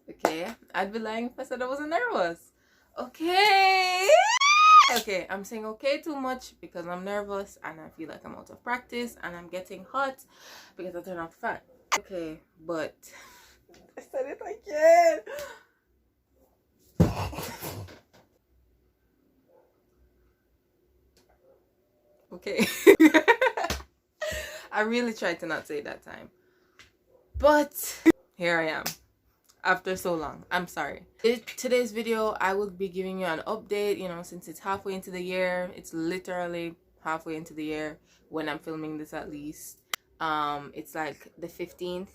Okay, I'd be lying if I said I wasn't nervous. Okay. Okay, I'm saying okay too much because I'm nervous and I feel like I'm out of practice and I'm getting hot because I turned off the fan. Okay, but I said it again. Okay. I really tried to not say it that time. But here I am. After so long. I'm sorry. Today's video, I will be giving you an update, since it's halfway into the year. It's literally halfway into the year when I'm filming this at least. It's like the 15th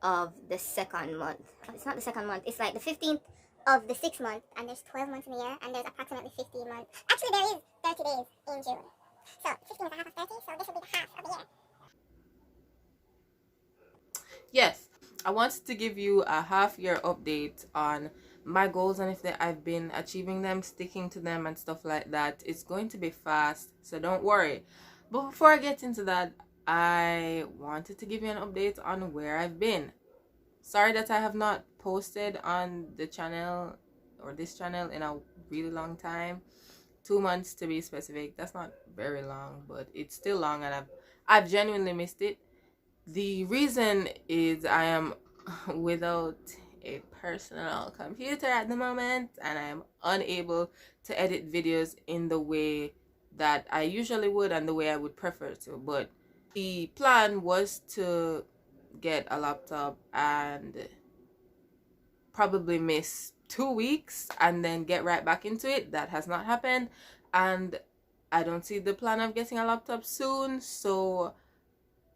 of the second month. It's not the second month, it's like the 15th of the 6th month, and there's 12 months in the year, and there's approximately 15 months. Actually, there is 30 days in June. So 15 is a half of 30, so this will be the half of the year. Yes, I wanted to give you a half year update on my goals and if I've been achieving them, sticking to them and stuff like that. It's going to be fast, so don't worry. But before I get into that, I wanted to give you an update on where I've been. Sorry that I have not posted on the channel or this channel in a really long time. 2 months to be specific. That's not very long, but it's still long and I've genuinely missed it. The reason is I am without a personal computer at the moment and I am unable to edit videos in the way that I usually would and the way I would prefer to. But the plan was to get a laptop and probably miss 2 weeks and then get right back into it. That has not happened, and I don't see the plan of getting a laptop soon, so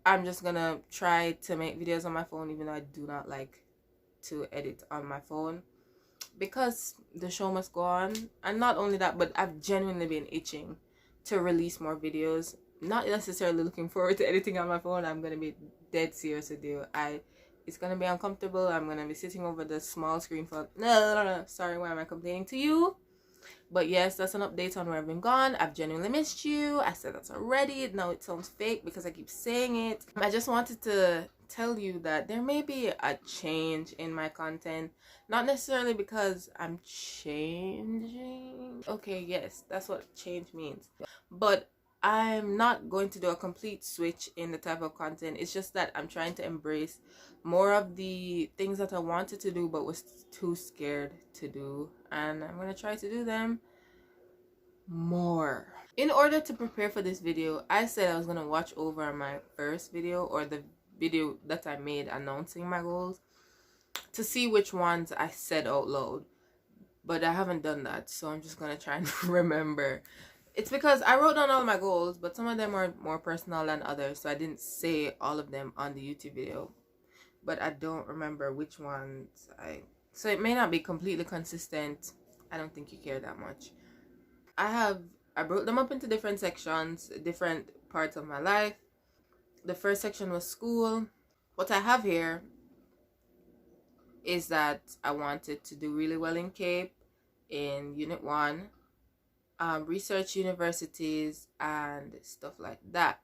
I'm just gonna try to make videos on my phone, even though I do not like to edit on my phone because the show must go on. And not only that, but I've genuinely been itching to release more videos. Not necessarily looking forward to editing on my phone. I'm gonna be dead serious with you. It's gonna be uncomfortable. I'm gonna be sitting over the small screen for no. Sorry, why am I complaining to you? But yes, that's an update on where I've been gone. I've genuinely missed you. I said that already. Now it sounds fake because I keep saying it. I just wanted to tell you that there may be a change in my content. Not necessarily because I'm changing. Okay, yes, that's what change means. But I'm not going to do a complete switch in the type of content. It's just that I'm trying to embrace more of the things that I wanted to do but was too scared to do, and I'm gonna try to do them more. In order to prepare for this video, I said I was gonna watch over my first video, or the video that I made announcing my goals, to see which ones I said out loud, but I haven't done that, so I'm just gonna try and remember. It's because I wrote down all my goals, but some of them are more personal than others, so I didn't say all of them on the YouTube video. But I don't remember which ones so it may not be completely consistent. I don't think you care that much. I broke them up into different sections, different parts of my life. The first section was school. What I have here is that I wanted to do really well in CAPE in Unit 1, research universities and stuff like that.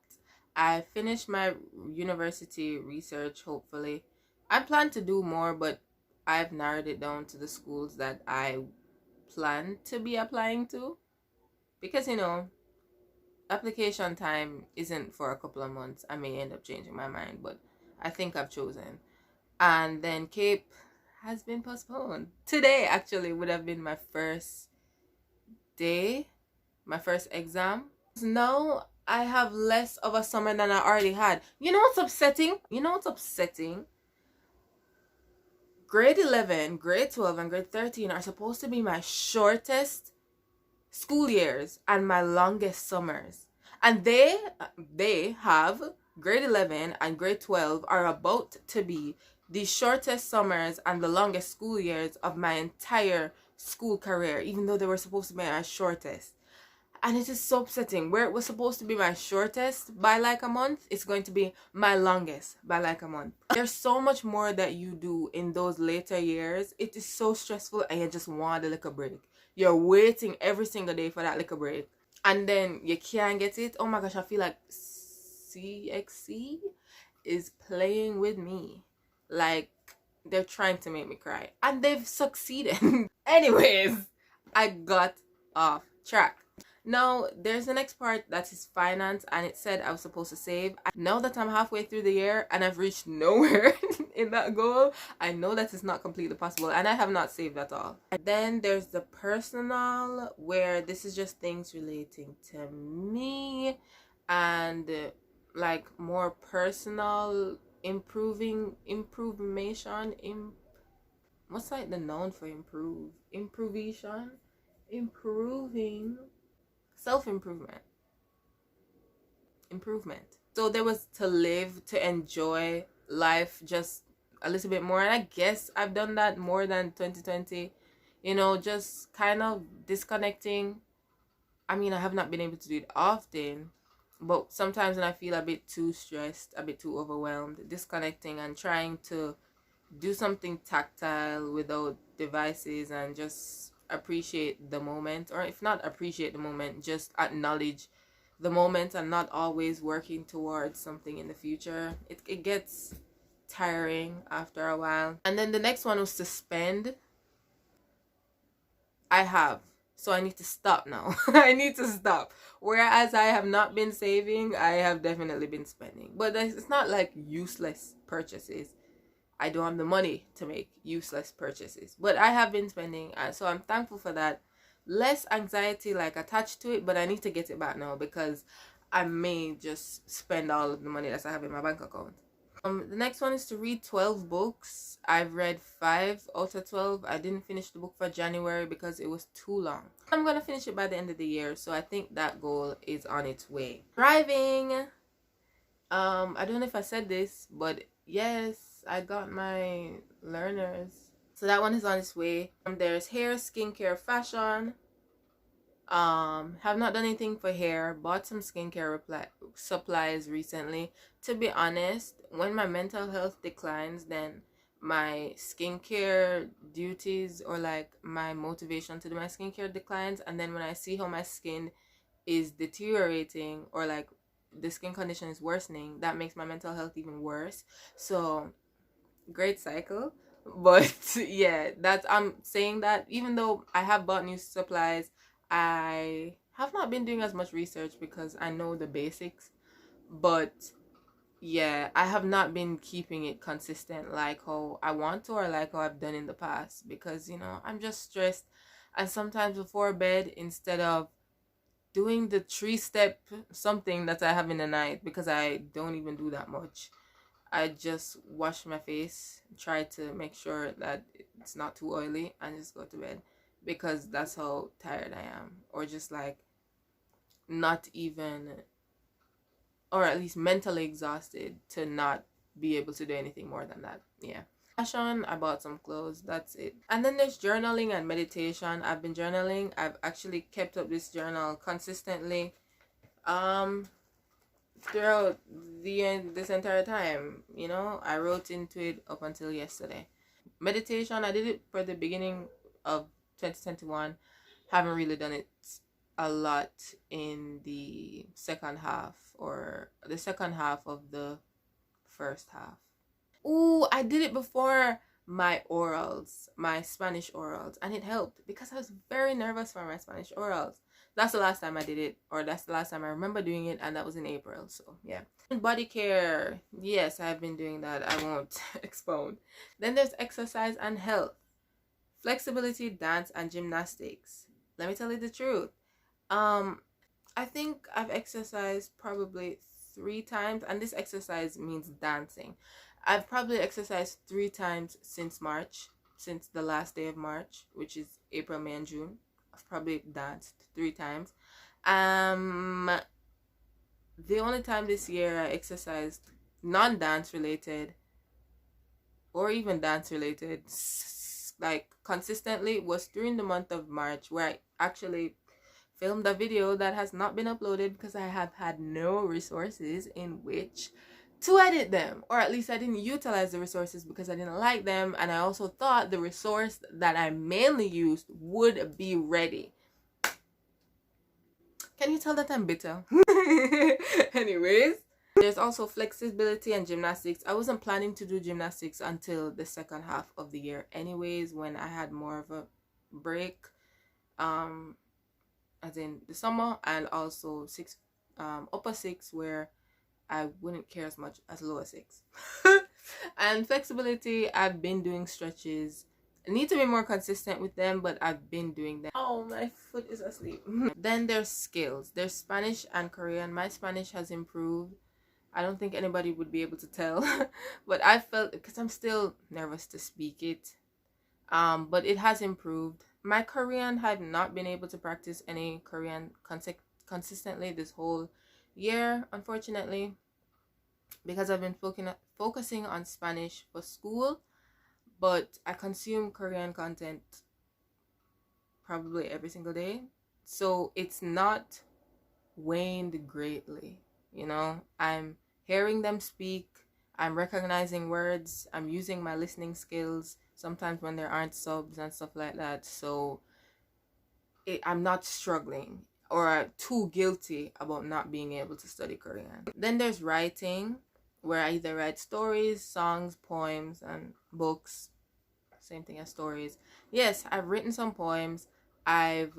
I finished my university research, hopefully. I plan to do more, but I've narrowed it down to the schools that I plan to be applying to. Because, application time isn't for a couple of months. I may end up changing my mind, but I think I've chosen. And then CAPE has been postponed. Today, actually, would have been my first day, my first exam. Now I have less of a summer than I already had. You know what's upsetting? Grade 11, grade 12, and grade 13 are supposed to be my shortest school years and my longest summers. And they have grade 11 and grade 12 are about to be the shortest summers and the longest school years of my entire school career, even though they were supposed to be my shortest. And it is so upsetting. Where it was supposed to be my shortest by like a month, it's going to be my longest by like a month. There's so much more that you do in those later years. It is so stressful and you just want a little break. You're waiting every single day for that little break. And then you can't get it. Oh my gosh, I feel like CXC is playing with me. Like, they're trying to make me cry, and they've succeeded. Anyways, I got off track. Now there's the next part that is finance, and it said I was supposed to save. Now that I'm halfway through the year and I've reached nowhere in that goal, I know that it's not completely possible, and I have not saved at all. And then there's the personal, where this is just things relating to me and like more personal improvement. What's like the noun for improving self-improvement improvement. So there was to live, to enjoy life just a little bit more, and I guess I've done that more than 2020, just kind of disconnecting. I mean, I have not been able to do it often, but sometimes when I feel a bit too stressed, a bit too overwhelmed, disconnecting and trying to do something tactile without devices and just appreciate the moment, or if not appreciate the moment, just acknowledge the moment and not always working towards something in the future. It gets tiring after a while. And then the next one was to spend. I have. So I need to stop now. I need to stop. Whereas I have not been saving, I have definitely been spending. But it's not like useless purchases. I don't have the money to make useless purchases, but I have been spending, so I'm thankful for that. Less anxiety like attached to it, but I need to get it back now because I may just spend all of the money that I have in my bank account. The next one is to read 12 books. I've read 5 out of 12. I didn't finish the book for January because it was too long. I'm gonna finish it by the end of the year, so I think that goal is on its way. Driving. I don't know if I said this, but yes, I got my learners. So that one is on its way. There's hair, skincare, fashion. Have not done anything for hair. Bought some skincare supplies recently. To be honest, when my mental health declines, then my skincare duties or like my motivation to do my skincare declines. And then when I see how my skin is deteriorating or like the skin condition is worsening, that makes my mental health even worse. So great cycle. But yeah, that's, I'm saying that even though I have bought new supplies, I have not been doing as much research because I know the basics. But yeah, I have not been keeping it consistent like how I want to, or like how I've done in the past, because I'm just stressed. And sometimes before bed, instead of doing the 3-step something that I have in the night, because I don't even do that much, I just wash my face, try to make sure that it's not too oily, and just go to bed, because that's how tired I am, or just like not even, or at least mentally exhausted to not be able to do anything more than that. Yeah. Fashion, I bought some clothes, that's it. And then there's journaling and meditation. I've been journaling. I've actually kept up this journal consistently throughout this entire time. I wrote into it up until yesterday. Meditation, I did it for the beginning of 2021. Haven't really done it a lot in the second half, or the second half of the first half. Ooh, I did it before my orals, my Spanish orals, and it helped because I was very nervous for my Spanish orals. That's the last time I did it, or that's the last time I remember doing it, and that was in April. So yeah. Body care, yes, I've been doing that. I won't expound. Then there's exercise and health, flexibility, dance, and gymnastics. Let me tell you the truth. I think I've exercised probably 3 times, and this exercise means dancing. I've probably exercised 3 times since March, since the last day of March, which is April, May, and June. I've probably danced 3 times. The only time this year I exercised non-dance related, or even dance related, like consistently, was during the month of March, where I actually filmed a video that has not been uploaded because I have had no resources in which to edit them, or at least I didn't utilize the resources because I didn't like them, and I also thought the resource that I mainly used would be ready. Can you tell that I'm bitter? Anyways, There's also flexibility and gymnastics. I wasn't planning to do gymnastics until the second half of the year anyways, when I had more of a break, um as in the summer, and also six upper six, where I wouldn't care as much as lower six. And flexibility, I've been doing stretches. I need to be more consistent with them, but I've been doing them. Oh, my foot is asleep. Then there's skills. There's Spanish and Korean. My Spanish has improved. I don't think anybody would be able to tell, but I felt, because I'm still nervous to speak it, but it has improved. My Korean, had not been able to practice any Korean consistently this whole year, unfortunately, because I've been focusing on Spanish for school, but I consume Korean content probably every single day, so it's not waned greatly. I'm hearing them speak, I'm recognizing words, I'm using my listening skills sometimes when there aren't subs and stuff like that, so I'm not struggling or too guilty about not being able to study Korean. Then there's writing, where I either write stories, songs, poems, and books. Same thing as stories. Yes, I've written some poems. I've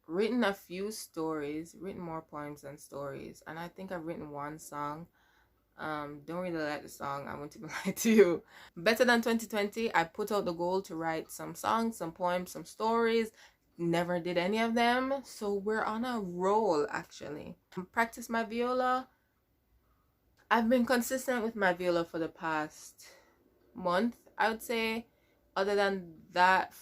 written a few stories, written more poems than stories, and I think I've written one song. Don't really like the song, I want to lie to you. Better than 2020, I put out the goal to write some songs, some poems, some stories. Never did any of them, so we're on a roll actually. Practice my viola. I've been consistent with my viola for the past month, I would say. Other than that,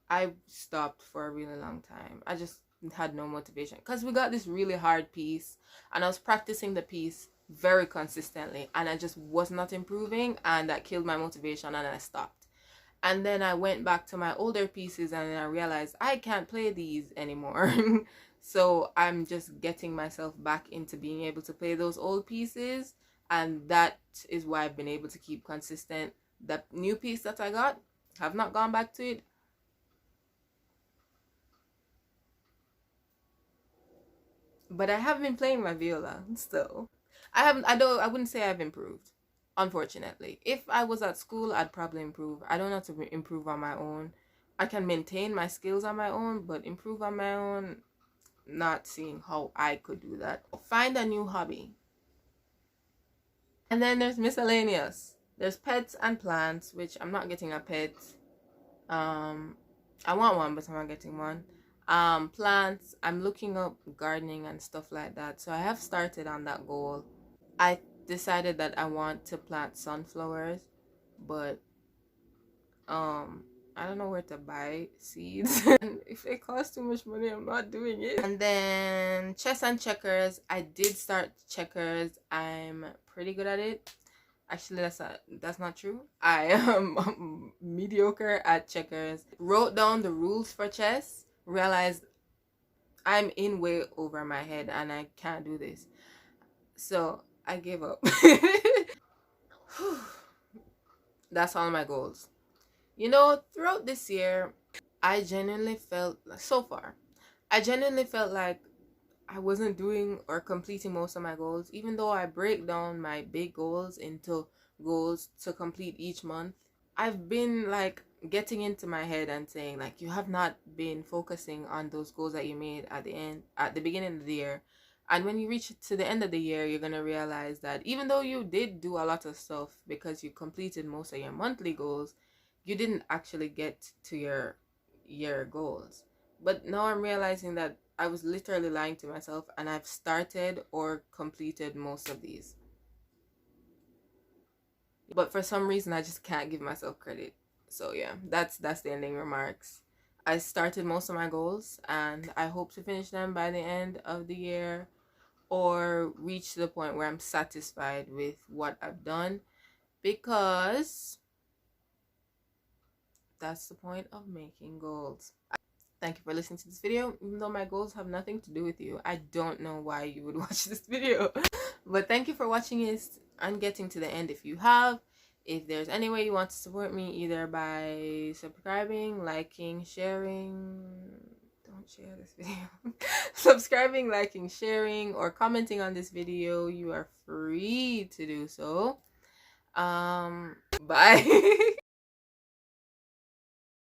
I stopped for a really long time. I just had no motivation, because we got this really hard piece and I was practicing the piece very consistently and I just was not improving, and that killed my motivation and I stopped. And then I went back to my older pieces and I realized I can't play these anymore. So I'm just getting myself back into being able to play those old pieces, and that is why I've been able to keep consistent. The new piece that I got, have not gone back to it. But I have been playing my viola still. I wouldn't say I've improved, unfortunately. If I was at school, I'd probably improve. I don't have to improve on my own. I can maintain my skills on my own, but improve on my own, not seeing how I could do that. Find a new hobby. And then there's miscellaneous. There's pets and plants, which I'm not getting a pet. I want one, but I'm not getting one. Plants, I'm looking up gardening and stuff like that, so I have started on that goal. I decided that I want to plant sunflowers, but I don't know where to buy seeds. And if it costs too much money, I'm not doing it. And then chess and checkers. I did start checkers. I'm pretty good at it. Actually, that's not true. I am mediocre at checkers. Wrote down the rules for chess. Realized I'm in way over my head and I can't do this. So I gave up. That's all my goals. Throughout this year, I genuinely felt, so far, I genuinely felt like I wasn't doing or completing most of my goals, even though I break down my big goals into goals to complete each month. I've been like getting into my head and saying like, you have not been focusing on those goals that you made at the beginning of the year. And when you reach to the end of the year, you're going to realize that even though you did do a lot of stuff because you completed most of your monthly goals, you didn't actually get to your year goals. But now I'm realizing that I was literally lying to myself, and I've started or completed most of these. But for some reason, I just can't give myself credit. So yeah, that's the ending remarks. I started most of my goals, and I hope to finish them by the end of the year, or reach the point where I'm satisfied with what I've done, because that's the point of making goals. Thank you for listening to this video. Even though my goals have nothing to do with you, I don't know why you would watch this video. But thank you for watching it and getting to the end if you have. If there's any way you want to support me, either by subscribing, liking, sharing, don't don't share this video. Subscribing, liking, sharing, or commenting on this video, you are free to do so. Bye.